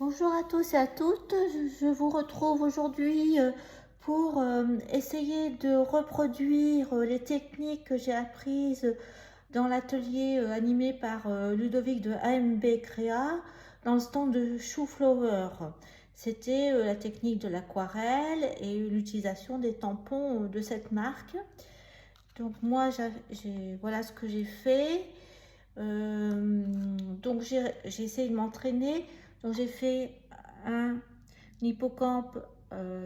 Bonjour à tous et à toutes, je vous retrouve aujourd'hui pour essayer de reproduire les techniques que j'ai apprises dans l'atelier animé par Ludovic de AMB Créa dans le stand de Chou Flower. C'était la technique de l'aquarelle et l'utilisation des tampons de cette marque. Donc moi, voilà ce que j'ai fait. Donc j'ai essayé de m'entraîner. Donc j'ai fait un hippocampe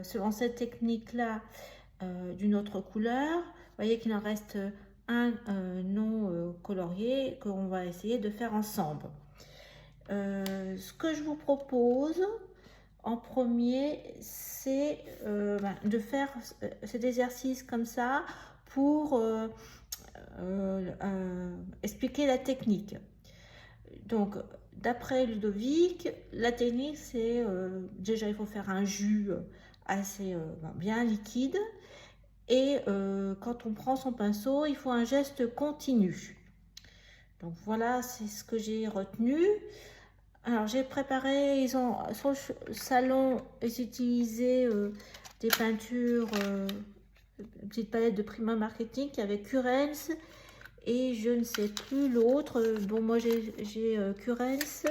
selon cette technique-là d'une autre couleur. Vous voyez qu'il en reste un non colorié qu'on va essayer de faire ensemble. Ce que je vous propose en premier, c'est de faire cet exercice comme ça pour expliquer la technique. Donc, d'après Ludovic, la technique, c'est déjà il faut faire un jus assez bien liquide. Et quand on prend son pinceau, il faut un geste continu. Donc voilà, c'est ce que j'ai retenu. Alors j'ai préparé, sur le salon, ils utilisaient des peintures, une petite palette de Prima Marketing avec Curens et je ne sais plus l'autre. Bon, moi j'ai Curens.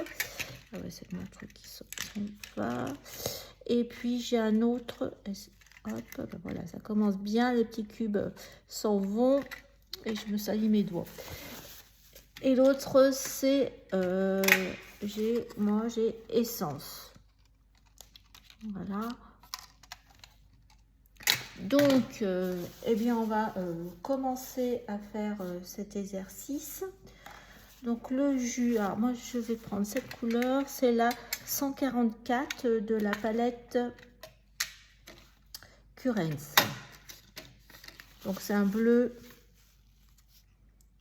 Ah ouais, c'est mon truc qui sort pas. Et puis j'ai un autre. Hop, ben voilà, ça commence bien. Les petits cubes s'en vont et je me salis mes doigts. Et l'autre, c'est j'ai Essence. Voilà. Donc, eh bien, on va commencer à faire cet exercice. Donc, le jus, alors moi, je vais prendre cette couleur. C'est la 144 de la palette Curens. Donc, c'est un bleu.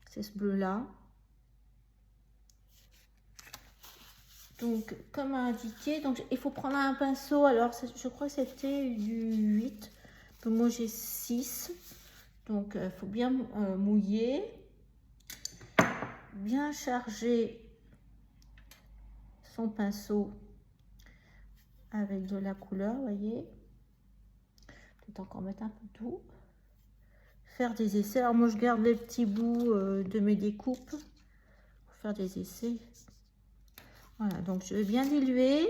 C'est ce bleu-là. Donc, comme indiqué, donc, il faut prendre un pinceau. Alors, je crois que c'était du 8. Moi, j'ai 6. Donc, il faut bien mouiller. Bien charger son pinceau avec de la couleur, voyez. Peut-être encore mettre un peu tout. Faire des essais. Alors, moi, je garde les petits bouts de mes découpes pour faire des essais. Voilà, donc je vais bien diluer.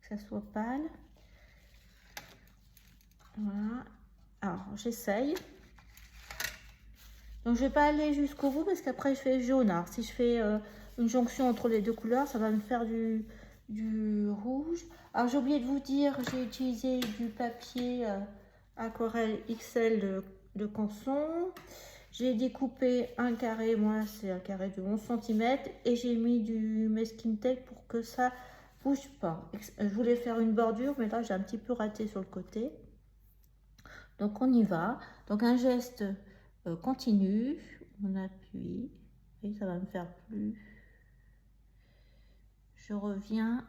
Que ça soit pâle. Voilà. Alors, j'essaye. Donc, je ne vais pas aller jusqu'au bout parce qu'après, je fais jaune. Alors, si je fais une jonction entre les deux couleurs, ça va me faire du rouge. Alors, j'ai oublié de vous dire, j'ai utilisé du papier aquarelle XL de Canson. J'ai découpé un carré, moi, c'est un carré de 11 cm. Et j'ai mis du masking tape pour que ça bouge pas. Je voulais faire une bordure, mais là, j'ai un petit peu raté sur le côté. Donc, on y va. Donc, un geste continu. On appuie. Et ça va me faire plus. Je reviens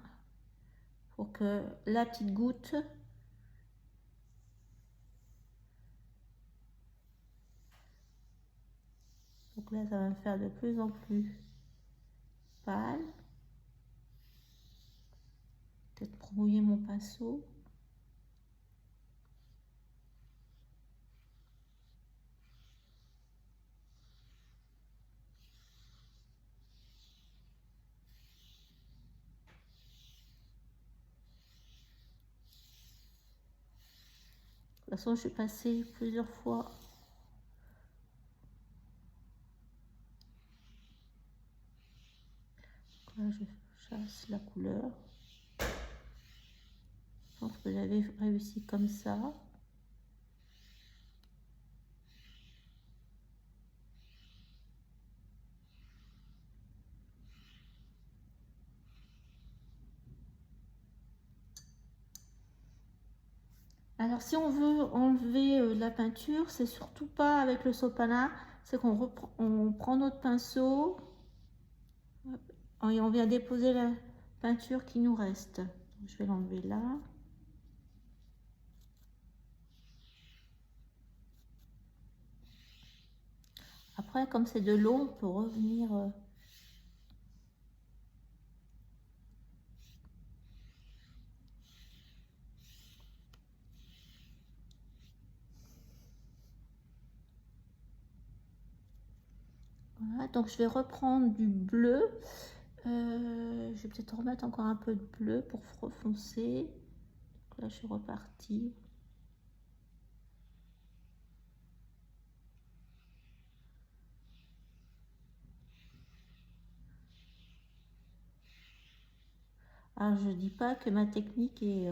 pour que la petite goutte donc là ça va me faire de plus en plus pâle. Peut-être pour mouiller mon pinceau. De toute façon, je suis passée plusieurs fois. Là, je chasse la couleur. Je pense que j'avais réussi comme ça. Alors, si on veut enlever la peinture, c'est surtout pas avec le sopalin, c'est qu'on prend notre pinceau et on vient déposer la peinture qui nous reste. Je vais l'enlever là. Après, comme c'est de l'eau, on peut revenir Voilà, donc je vais reprendre du bleu. Je vais peut-être remettre encore un peu de bleu pour refoncer. Donc là, je suis repartie. Alors, je dis pas que ma technique est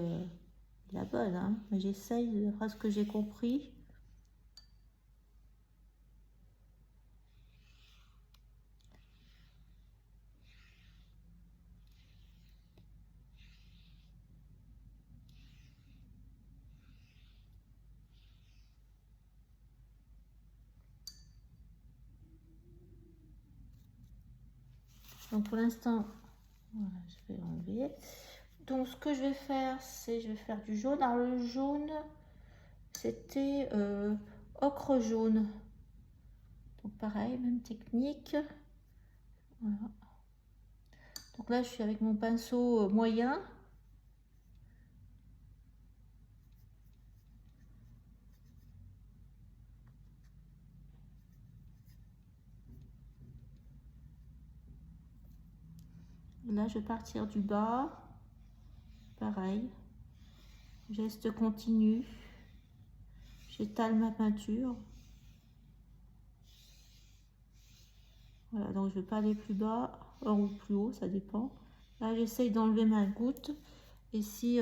la bonne, hein, mais j'essaye, d'après ce que j'ai compris. Donc pour l'instant, voilà, je vais enlever. Donc ce que je vais faire, c'est je vais faire du jaune. Alors le jaune, c'était ocre jaune. Donc pareil, même technique. Voilà. Donc là, je suis avec mon pinceau moyen. Là, je vais partir du bas. Pareil. Geste continu. J'étale ma peinture. Voilà, donc je ne vais pas aller plus bas ou plus haut, ça dépend. Là, j'essaye d'enlever ma goutte. Et si...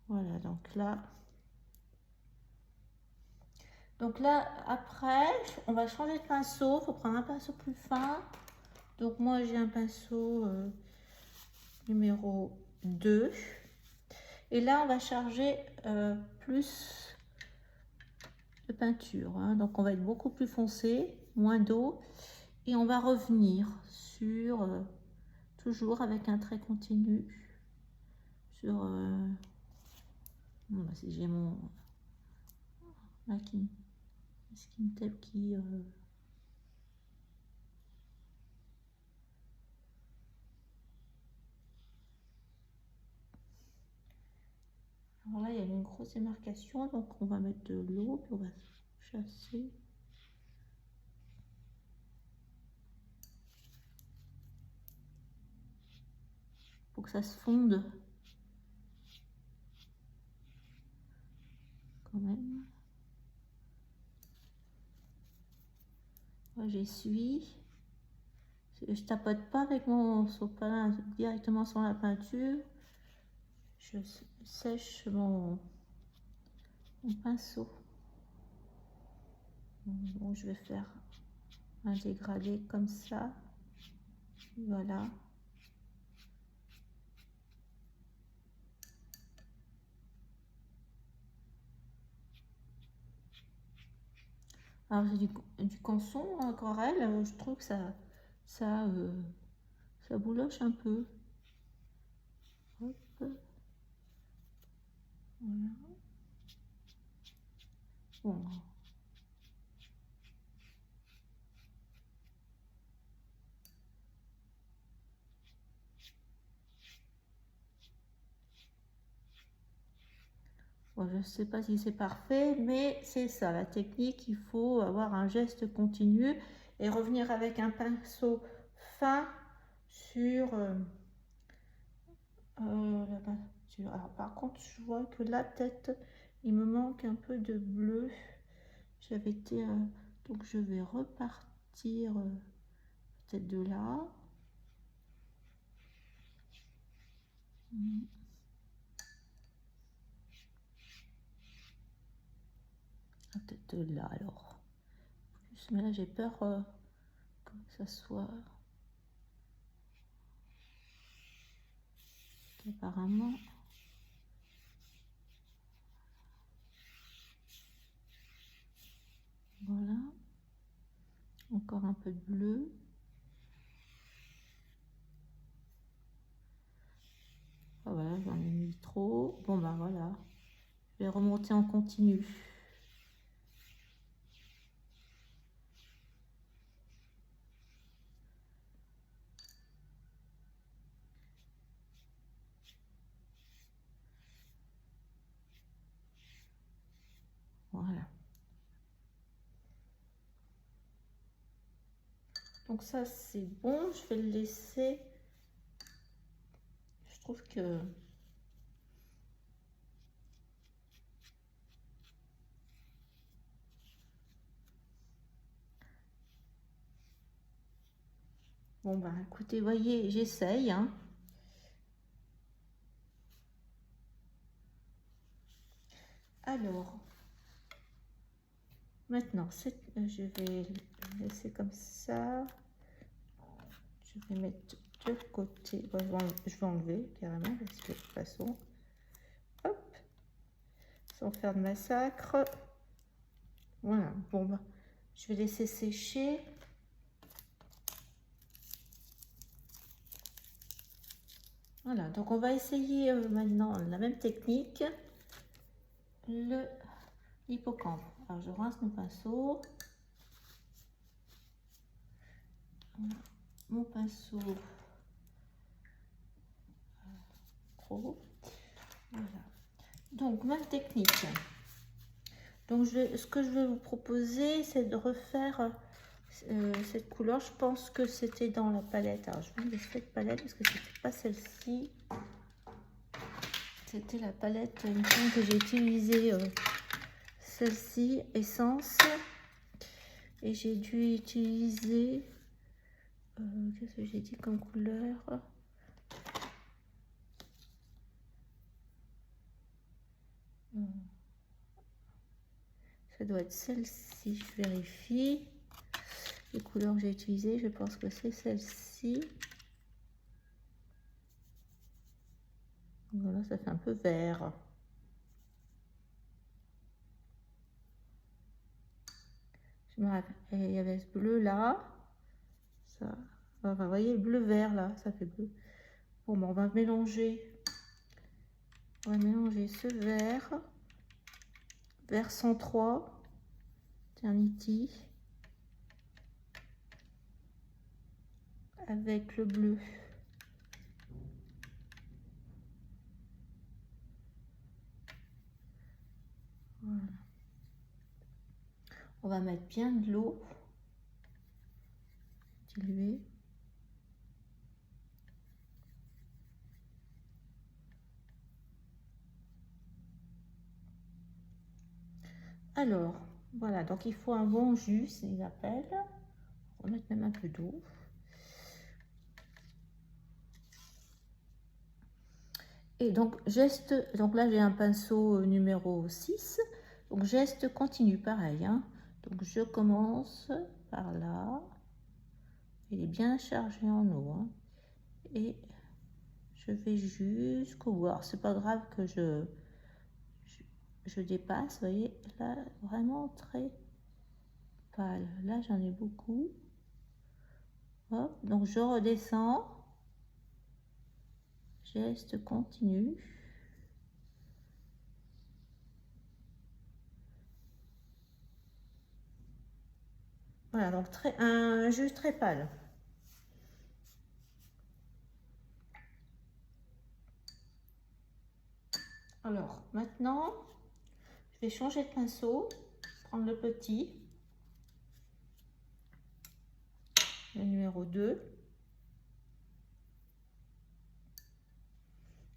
voilà, donc là... Donc là, après, on va changer de pinceau. Il faut prendre un pinceau plus fin. Donc moi, j'ai un pinceau numéro 2. Et là, on va charger plus de peinture. Hein. Donc on va être beaucoup plus foncé, moins d'eau. Et on va revenir sur, toujours avec un trait continu, sur... bon, si j'ai mon skin tape qui... Alors là, il y a une grosse démarcation, donc on va mettre de l'eau, puis on va chasser. Pour que ça se fonde. Quand même. Moi, j'essuie. Je tapote pas avec mon sopalin directement sur la peinture. Je sèche mon pinceau. Bon, je vais faire un dégradé comme ça. Voilà. Alors c'est du canson aquarelle, je trouve que ça bouloche un peu. Hop. Voilà. Bon. Bon, je ne sais pas si c'est parfait, mais c'est ça la technique. Il faut avoir un geste continu et revenir avec un pinceau fin sur la peinture. Alors par contre, je vois que là, peut-être, il me manque un peu de bleu. J'avais été... donc je vais repartir peut-être de là. Peut-être de là alors. Plus, mais là j'ai peur que ça soit... Apparemment... Voilà. Encore un peu de bleu. Ah voilà, j'en ai mis trop. Bon ben voilà. Je vais remonter en continu. Voilà. Donc ça c'est bon, je vais le laisser. Je trouve que bon bah écoutez, voyez, j'essaye, hein. Alors maintenant je vais le laisser comme ça. Je vais mettre de côté. Bon, je vais enlever carrément parce que de toute façon, hop, sans faire de massacre. Voilà, bon bah, je vais laisser sécher. Voilà, donc on va essayer maintenant la même technique, l'hippocampe. Alors je rince mon pinceau. Voilà, mon pinceau gros. Voilà. Donc même technique. Donc ce que je vais vous proposer, c'est de refaire cette couleur. Je pense que c'était dans la palette. Alors je vais enlever cette palette parce que c'était pas celle-ci. C'était la palette, il me semble que j'ai utilisé celle-ci, Essence. Et j'ai dû utiliser, qu'est-ce que j'ai dit comme couleur? Ça doit être celle-ci, je vérifie. Les couleurs que j'ai utilisées, je pense que c'est celle-ci. Voilà, ça fait un peu vert. Je me rappelle, et il y avait ce bleu là. Ça, enfin, vous voyez le bleu vert là, ça fait bleu. Bon, ben, on va mélanger. On va mélanger ce vert. Vert 103. Eternity. Avec le bleu. Voilà. On va mettre bien de l'eau diluée. Alors, voilà, donc il faut un bon jus, s'il appelle. On va mettre même un peu d'eau. Et donc, geste, donc là j'ai un pinceau numéro 6. Donc, geste continu, pareil. Hein. Donc, je commence par là. Il est bien chargé en eau. Hein. Et je vais jusqu'au bout. Alors, c'est pas grave que je dépasse. Vous voyez, là, vraiment très pâle. Là, j'en ai beaucoup. Hop, donc, je redescends. Geste continu. Voilà, donc un jus très pâle. Alors, maintenant, je vais changer de pinceau, prendre le petit, le numéro 2.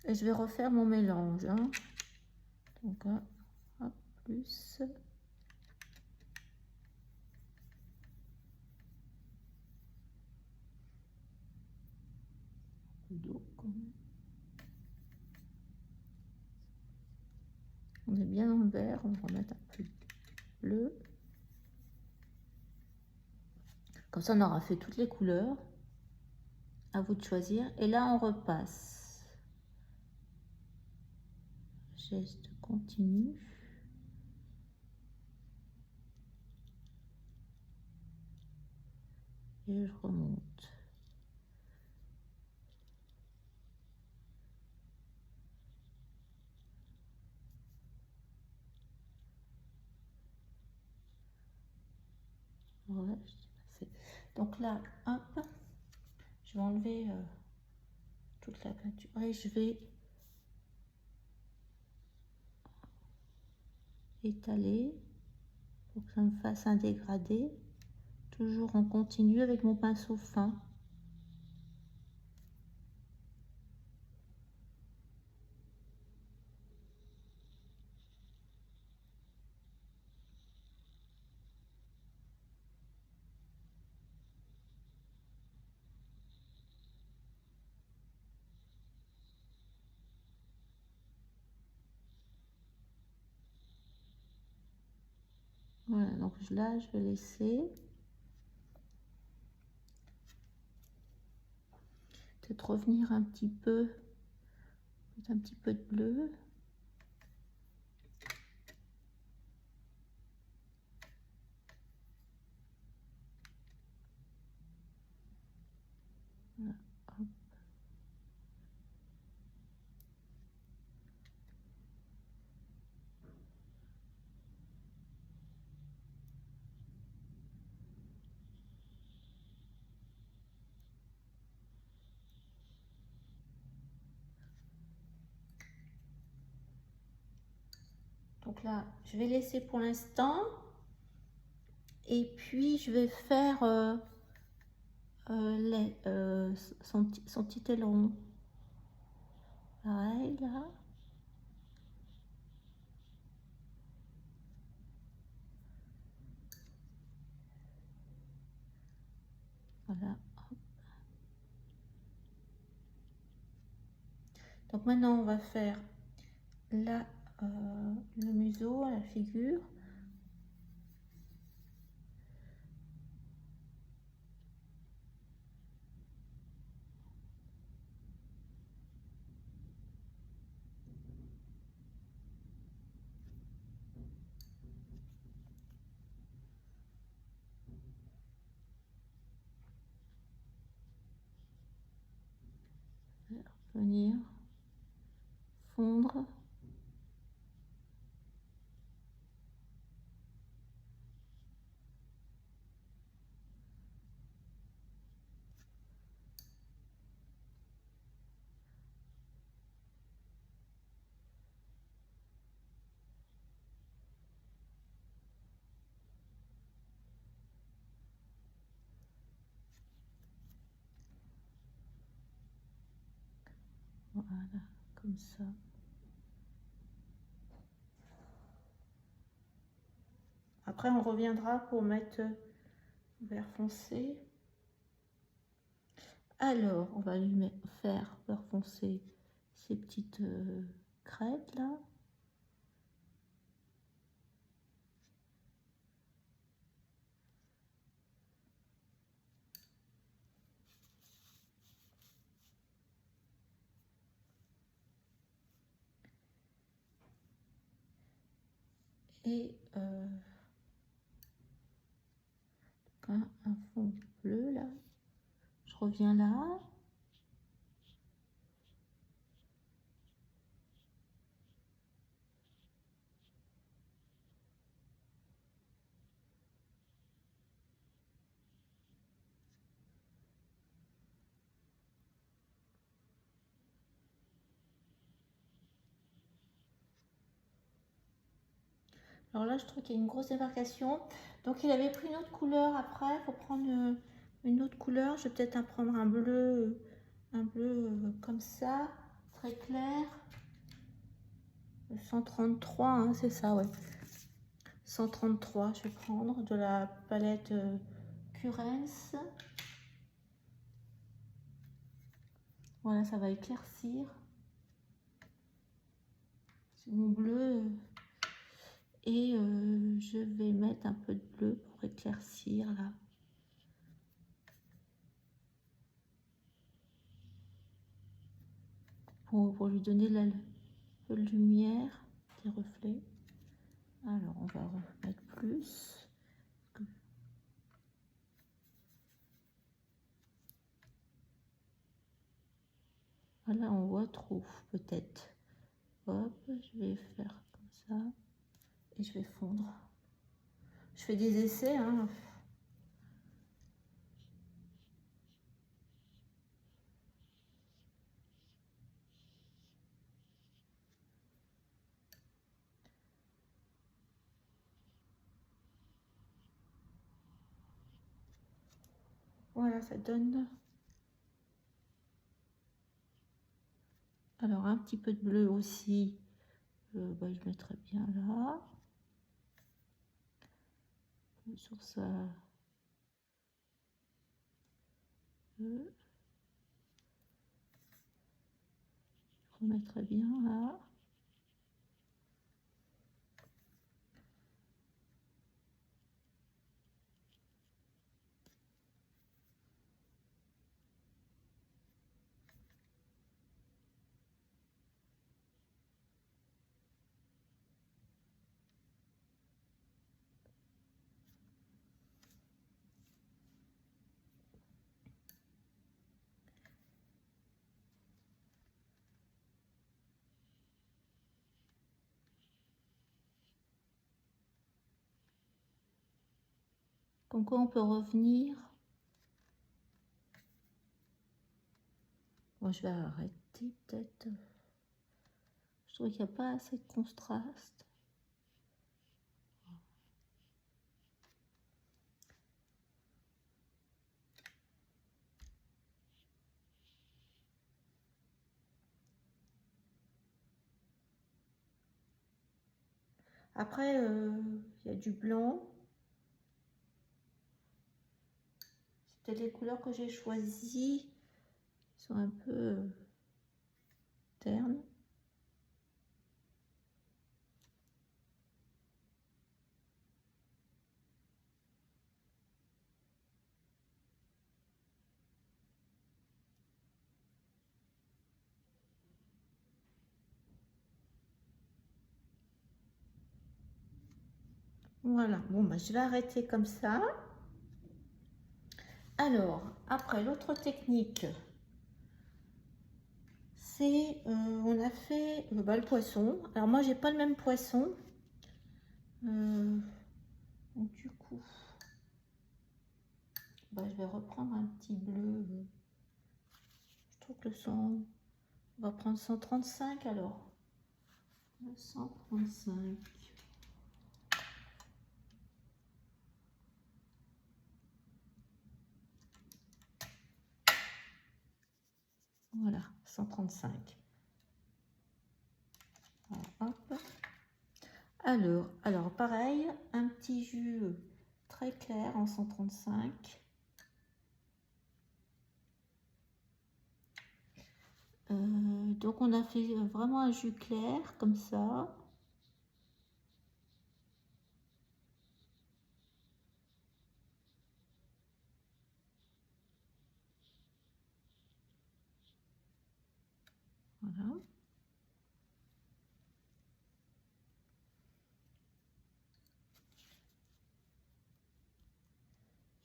Et je vais refaire mon mélange. Hein. Donc, hop, plus. D'eau, quand même. On est bien dans le vert, on va remettre un peu de bleu. Comme ça, on aura fait toutes les couleurs. À vous de choisir. Et là, on repasse. Geste continu. Et je remonte. Voilà, donc là, hop, je vais enlever toute la peinture et je vais étaler pour que ça me fasse un dégradé toujours en continu avec mon pinceau fin. Voilà, donc là, je vais laisser. Peut-être revenir un petit peu de bleu. Voilà, hop. Donc là, je vais laisser pour l'instant. Et puis, je vais faire son petit aileron. Pareil, là. Voilà. Hop. Donc maintenant, on va faire là, le museau, la figure. Venir fondre. Voilà, comme ça. Après, on reviendra pour mettre vert foncé. Alors, on va lui faire vert foncé ces petites crêtes là. Et un fond bleu là. Je reviens là. Alors là, je trouve qu'il y a une grosse démarcation. Donc, il avait pris une autre couleur après. Il faut prendre une autre couleur. Je vais peut-être prendre un bleu comme ça, très clair. 133, hein, c'est ça, ouais. 133, je vais prendre de la palette Currens. Voilà, ça va éclaircir. C'est mon bleu. Et je vais mettre un peu de bleu pour éclaircir là. Pour lui donner la lumière, des reflets. Alors, on va remettre plus. Voilà, on voit trop, peut-être. Hop, je vais faire comme ça. Et je vais fondre. Je fais des essais, hein. Voilà, ça donne. Alors, un petit peu de bleu aussi. Bah, je mettrai bien là. Sur ça. Je remettrai bien là. Comme quoi on peut revenir. Bon, je vais arrêter peut-être. Je trouve qu'il n'y a pas assez de contraste. Après, il y a du blanc. C'était les couleurs que j'ai choisies. Ils sont un peu ternes. Voilà, bon, bah, je vais arrêter comme ça. Alors, après, l'autre technique, c'est, on a fait bah, le poisson. Alors, moi, j'ai pas le même poisson. Donc, du coup, bah, je vais reprendre un petit bleu. Je trouve que le 100, on va prendre 135 alors. 135. Voilà, 135. Voilà, hop. Alors pareil, un petit jus très clair en 135. Donc on a fait vraiment un jus clair comme ça. Voilà.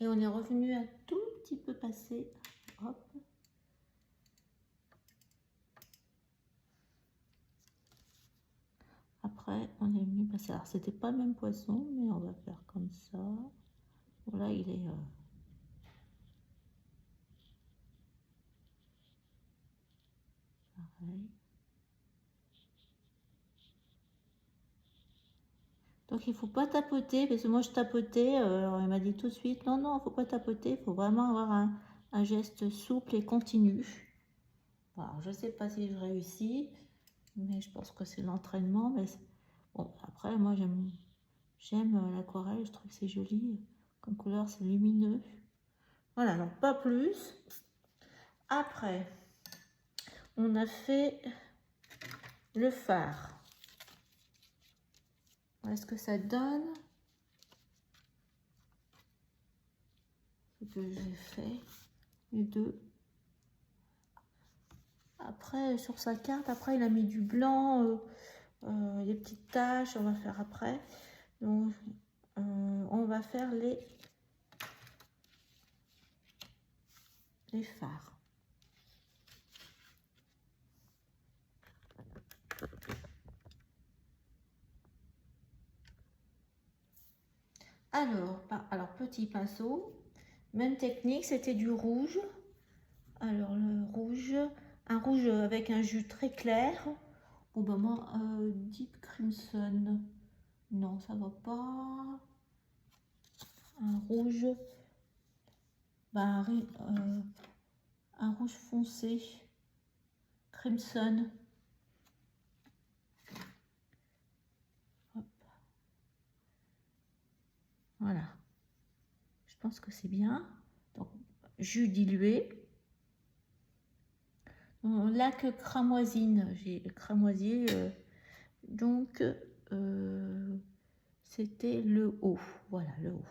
Et on est revenu un tout petit peu passer. Hop. Après, on est venu passer. Alors, c'était pas le même poisson, mais on va faire comme ça. Voilà, il est. Pareil. Donc, il faut pas tapoter, parce que moi, je tapotais. Alors, il m'a dit tout de suite non, non, il faut pas tapoter. Il faut vraiment avoir un geste souple et continu. Alors, je sais pas si je réussis, mais je pense que c'est l'entraînement. Mais bon, après, moi, j'aime l'aquarelle. Je trouve que c'est joli. Comme couleur, c'est lumineux. Voilà, donc pas plus. Après, on a fait le phare. Voilà ce que ça donne. Ce que j'ai fait, les deux. Après, sur sa carte, après, il a mis du blanc, des petites taches. On va faire après. Donc, on va faire les phares. Alors, petit pinceau, même technique, c'était du rouge. Alors, le rouge, un rouge avec un jus très clair. Bon, ben moi, Deep Crimson, non, ça va pas. Un rouge, bah, un rouge foncé, crimson. Hop. Voilà. Je pense que c'est bien. Donc, jus dilué. Lac cramoisine. J'ai cramoisi. Donc, c'était le haut. Voilà, le haut.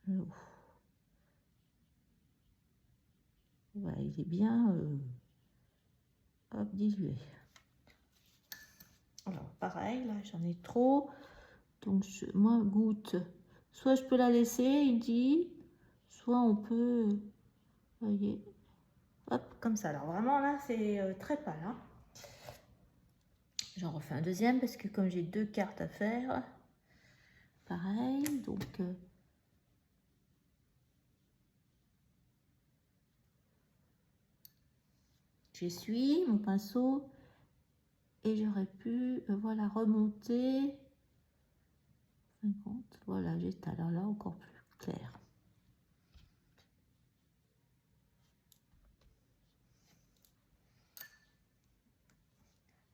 Le haut. Voilà, il est bien hop, dilué. Alors, pareil, là, j'en ai trop. Donc, moi, goutte. Soit je peux la laisser, il dit, soit on peut, voyez, hop, comme ça. Alors, vraiment, là, c'est très pâle. Hein. J'en refais un deuxième parce que comme j'ai 2 cartes à faire, pareil, donc... j'essuie mon pinceau et j'aurais pu, voilà, remonter 50, voilà, j'étale, alors là encore plus clair.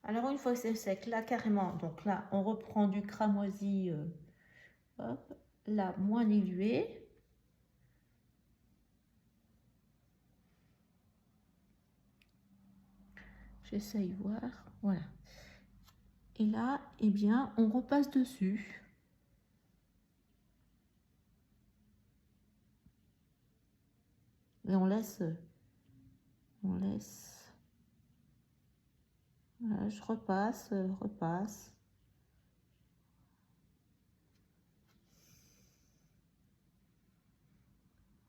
Alors une fois que c'est sec, là carrément, donc là on reprend du cramoisi, hop, là moins dilué. J'essaye voir, voilà. Et là, eh bien, on repasse dessus. Et on laisse, voilà, je repasse, repasse.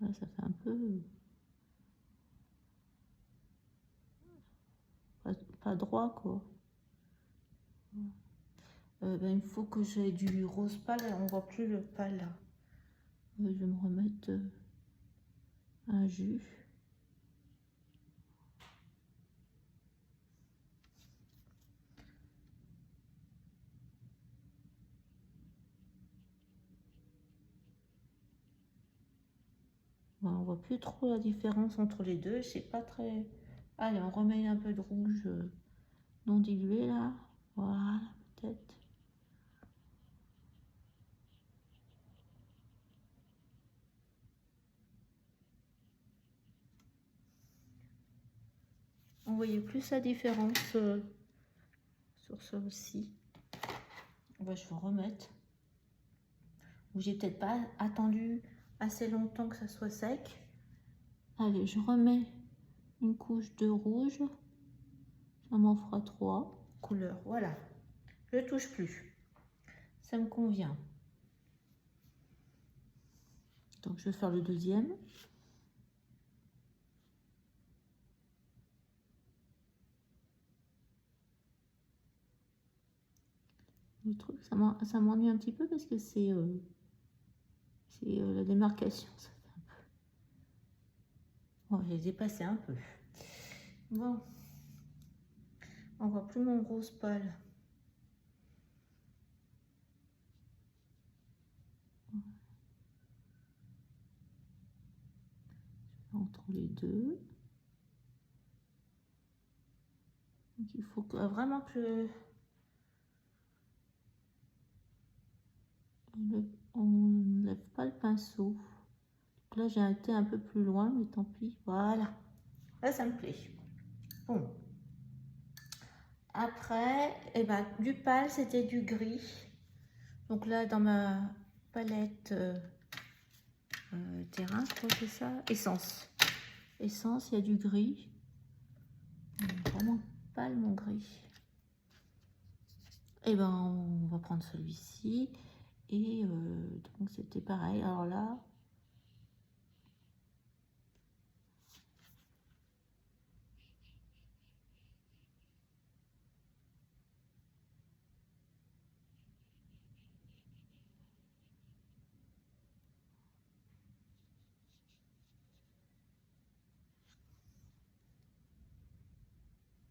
Ouais, ça fait un peu... pas droit, quoi. Ben, il faut que j'ai du rose pâle, on voit plus le pâle là. Je vais me remettre un jus. Ben, on voit plus trop la différence entre les deux, c'est pas très... Allez, on remet un peu de rouge non dilué là, voilà, peut-être. On voyait plus la différence sur ça aussi. Ben, je vais en remettre. J'ai peut-être pas attendu assez longtemps que ça soit sec. Allez, je remets une couche de rouge. Ça m'en fera 3 couleurs. Voilà. Je touche plus. Ça me convient. Donc, je vais faire le deuxième. Le truc, ça m'ennuie un petit peu parce que c'est la démarcation. Ça fait un peu... Bon, j'ai dépassé un peu. Bon. On voit plus mon rose pâle. Entre les deux. Donc, il faut vraiment que on ne lève pas le pinceau. Donc là, j'ai été un peu plus loin, mais tant pis. Voilà. Là, ça me plaît. Bon. Après, eh ben, du pâle, c'était du gris. Donc là, dans ma palette terrain, je crois que c'est ça. Essence. Essence, il y a du gris. Vraiment pâle, mon gris. Et ben, on va prendre celui-ci. Et donc, c'était pareil. Alors là...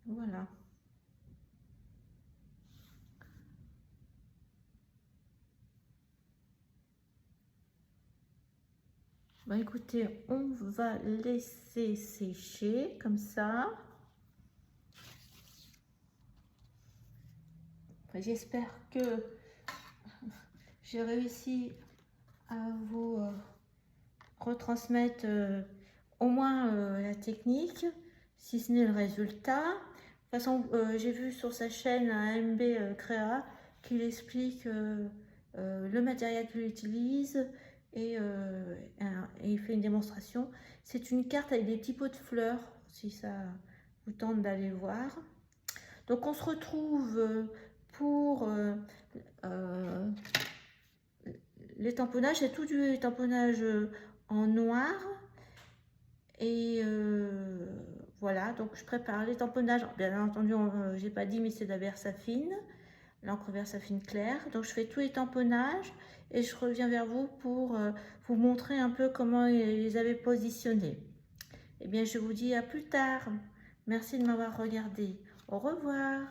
Voilà. Bon, écoutez, on va laisser sécher comme ça. J'espère que j'ai réussi à vous retransmettre au moins la technique, si ce n'est le résultat. De toute façon, j'ai vu sur sa chaîne AMB Créa qu'il explique le matériel qu'il utilise et il fait une démonstration. C'est une carte avec des petits pots de fleurs, si ça vous tente d'aller voir. Donc on se retrouve pour les tamponnages. C'est tout du tamponnage en noir. Et voilà, donc je prépare les tamponnages. Bien entendu, j'ai pas dit, mais c'est de la Versafine, l'encre Versafine claire. Donc je fais tous les tamponnages et je reviens vers vous pour vous montrer un peu comment ils les avaient positionnés. Et bien, je vous dis à plus tard. Merci de m'avoir regardé. Au revoir.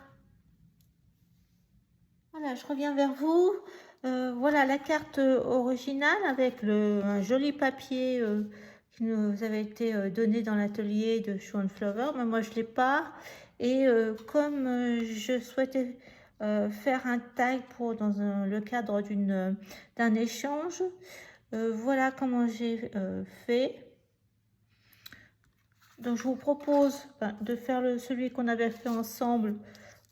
Voilà, je reviens vers vous. Voilà la carte originale avec un joli papier qui nous avait été donné dans l'atelier de Show & Flower. Mais moi, je ne l'ai pas. Et comme je souhaitais faire un tag dans le cadre d'un échange, voilà comment j'ai fait. Donc, je vous propose de faire celui qu'on avait fait ensemble,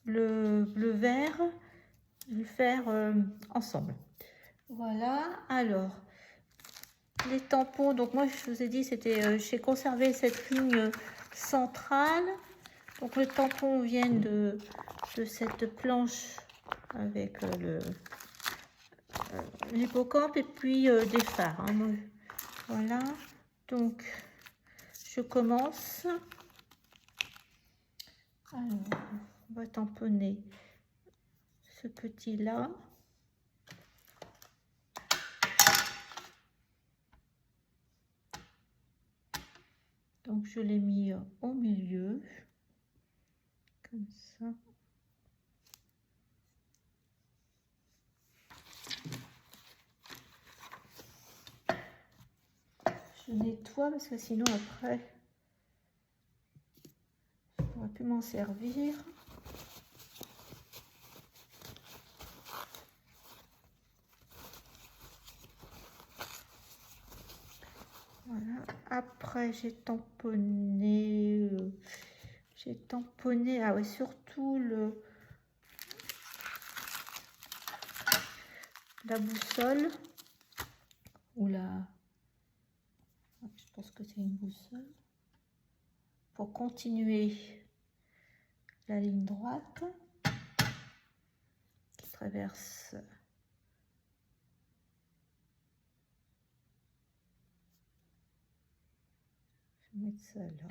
le bleu vert, le faire ensemble. Voilà, alors les tampons, donc moi je vous ai dit, c'était j'ai conservé cette ligne centrale. Donc les tampons viennent de cette planche avec l'hippocampe et puis des phares. Hein. Voilà, donc je commence. Alors, on va tamponner ce petit là. Donc je l'ai mis au milieu, comme ça. Je nettoie parce que sinon après, je ne pourrai plus m'en servir. Voilà. Après, j'ai tamponné, ah ouais, surtout la boussole ou je pense que c'est une boussole pour continuer la ligne droite qui traverse. Je vais mettre ça là.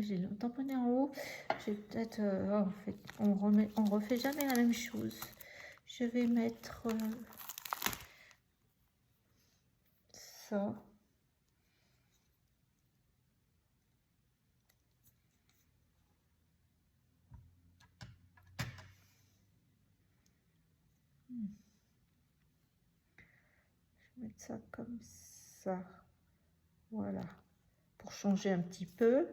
J'ai tamponné en haut. J'ai peut-être, en fait, on refait jamais la même chose. Je vais mettre ça. Je vais mettre ça comme ça. Voilà. Pour changer un petit peu.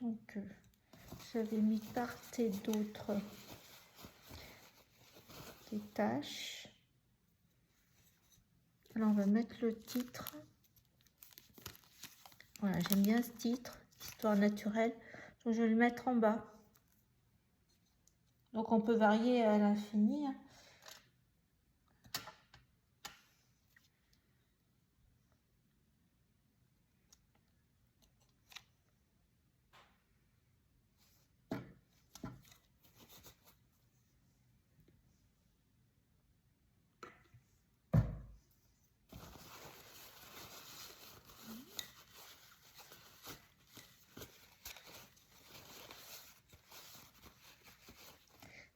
Donc, j'avais mis part et d'autre des tâches. Alors, on va mettre le titre. Voilà, j'aime bien ce titre, Histoire naturelle. Donc, je vais le mettre en bas. Donc, on peut varier à l'infini. Hein.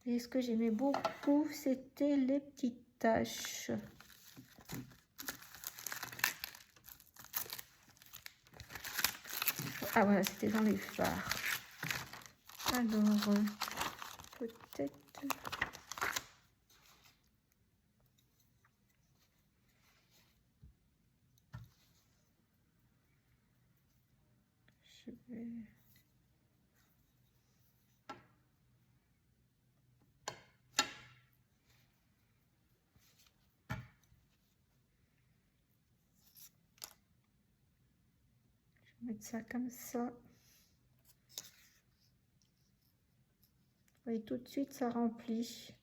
Et ce que j'aimais beaucoup, c'était les petites taches. Ah voilà, c'était dans les fards. Alors, peut-être... Je vais... mettre ça comme ça. Et tout de suite, ça remplit.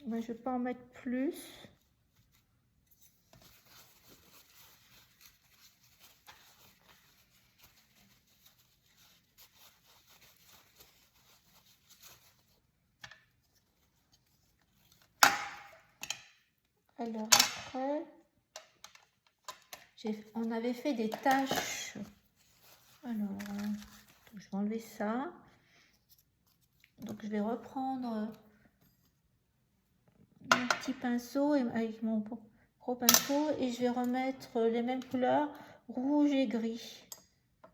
Mais je ne vais pas en mettre plus. Alors après, on avait fait des taches. Alors, je vais enlever ça. Donc, je vais reprendre mon petit pinceau avec mon gros pinceau et je vais remettre les mêmes couleurs, rouge et gris.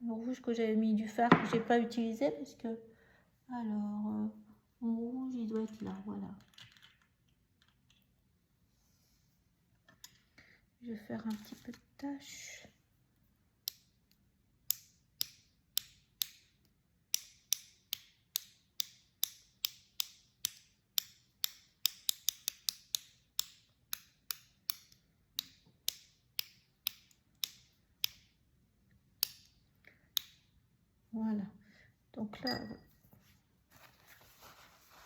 Le rouge que j'avais mis du fard que j'ai pas utilisé parce que, alors, mon rouge il doit être là, voilà. Je vais faire un petit peu de tache. Voilà, donc là,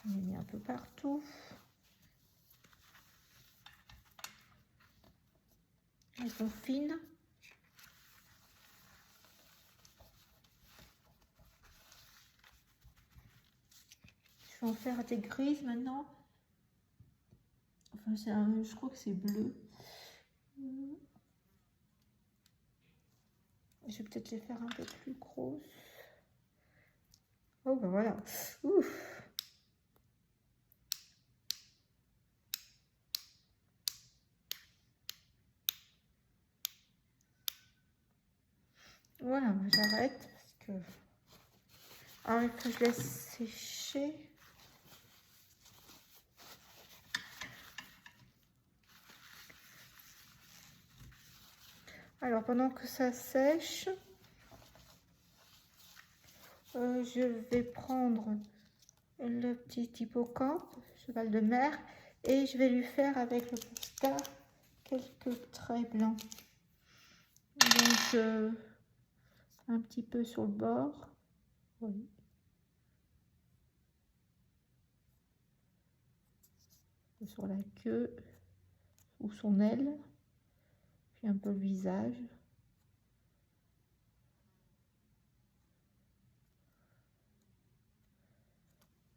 on est mis un peu partout. Elles sont fines. Je vais en faire des grises maintenant. Enfin, je crois que c'est bleu. Je vais peut-être les faire un peu plus grosses. Oh ben voilà. Ouf. Voilà, j'arrête parce que... Alors, il faut que je laisse sécher. Alors, pendant que ça sèche, je vais prendre le petit hippocampe, cheval de mer, et je vais lui faire avec le posca quelques traits blancs. Donc, un petit peu sur le bord. Oui. Sur la queue ou son aile, puis un peu le visage.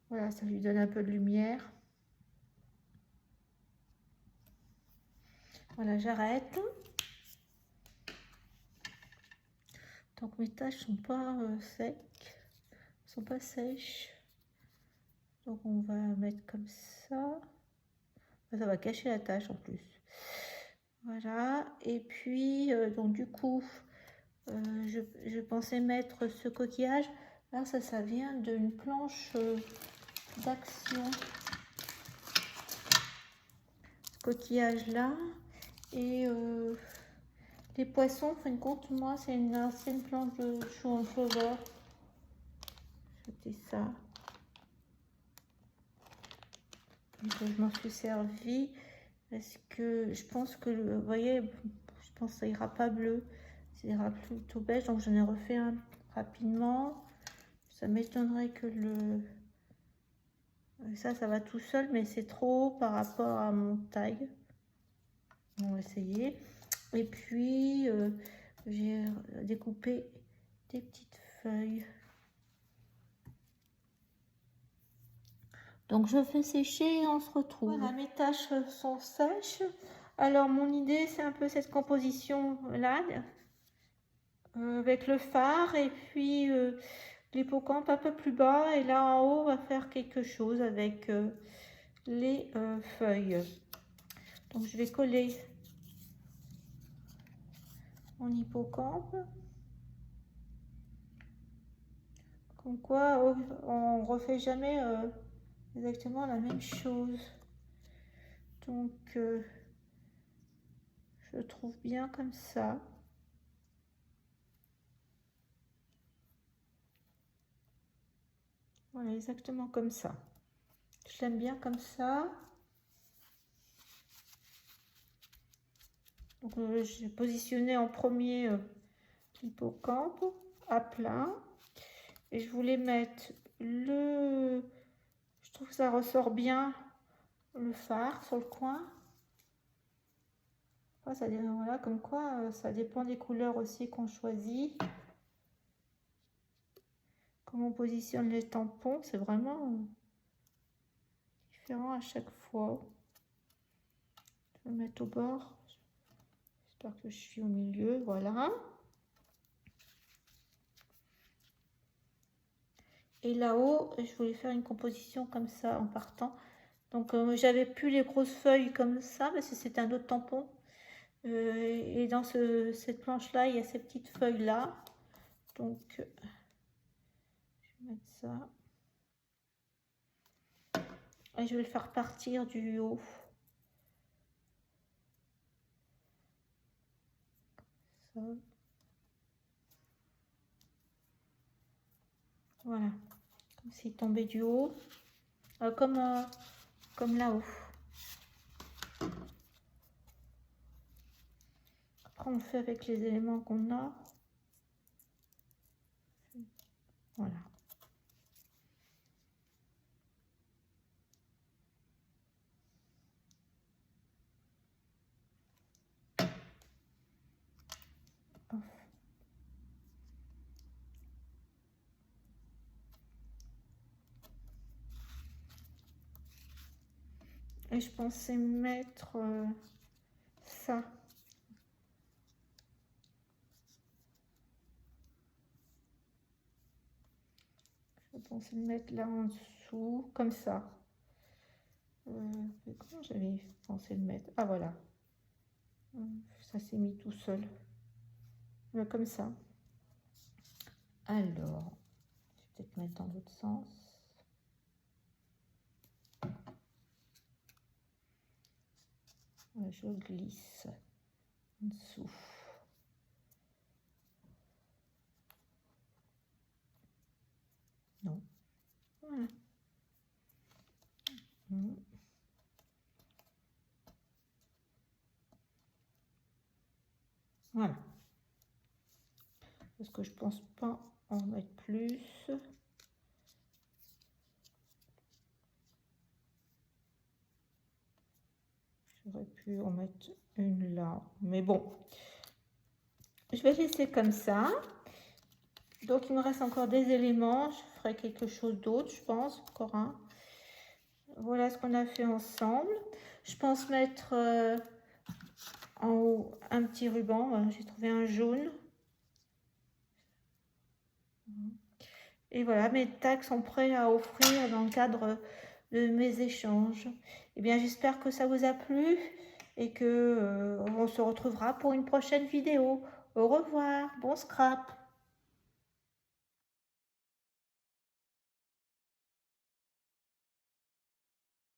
Voilà, ça lui donne un peu de lumière. Voilà, j'arrête. Donc mes taches sont pas secs, sont pas sèches. Donc on va mettre comme ça. Ça va cacher la tache en plus. Voilà, et puis donc du coup, je pensais mettre ce coquillage. Là, ça vient d'une planche d'action. Ce coquillage là. Et les poissons, en fin de compte, moi, c'est une ancienne planche de chou en sauveur. C'était ça. Donc, je m'en suis servi parce que je pense que, vous voyez, je pense que ça ira pas bleu. Ça ira plutôt beige. Donc, j'en ai refait un rapidement. Ça m'étonnerait que ça va tout seul, mais c'est trop haut par rapport à mon taille. On va essayer. Et puis, j'ai découpé des petites feuilles. Donc, je fais sécher et on se retrouve. Voilà, mes taches sont sèches. Alors, mon idée, c'est un peu cette composition-là, avec le fard et puis l'hippocampe un peu plus bas, et là en haut on va faire quelque chose avec les feuilles. Donc je vais coller mon hippocampe. Comme quoi on refait jamais exactement la même chose. Donc je trouve bien comme ça. Voilà, exactement comme ça. Je l'aime bien comme ça. Donc j'ai positionné en premier l'hippocampe à plat. Et je voulais mettre le... Je trouve que ça ressort bien le phare sur le coin. Enfin, ça, voilà, comme quoi ça dépend des couleurs aussi qu'on choisit. Comment on positionne les tampons, c'est vraiment différent à chaque fois. Je vais le mettre au bord. J'espère que je suis au milieu, voilà. Et là-haut, je voulais faire une composition comme ça en partant. Donc j'avais plus les grosses feuilles comme ça, parce que c'est un autre tampon. Et dans cette planche-là, il y a ces petites feuilles-là. Donc je vais mettre ça. Et je vais le faire partir du haut. Ça. Voilà. Comme s'il tombait du haut. Comme là-haut. Après, on fait avec les éléments qu'on a. Voilà. Et je pensais mettre ça. Je pensais le mettre là en dessous, comme ça. Comment j'avais pensé le mettre? Ah voilà. Ça s'est mis tout seul. Comme ça. Alors, je vais peut-être mettre dans l'autre sens. Je glisse en dessous. Non. Voilà. Voilà. Parce que je pense pas en mettre plus. J'aurais pu en mettre une là. Mais bon. Je vais laisser comme ça. Donc, il me reste encore des éléments. Je ferai quelque chose d'autre, je pense. Encore un. Voilà ce qu'on a fait ensemble. Je pense mettre en haut un petit ruban. J'ai trouvé un jaune. Et voilà, mes tags sont prêts à offrir dans le cadre de mes échanges. Eh bien, j'espère que ça vous a plu et que on se retrouvera pour une prochaine vidéo. Au revoir, bon scrap!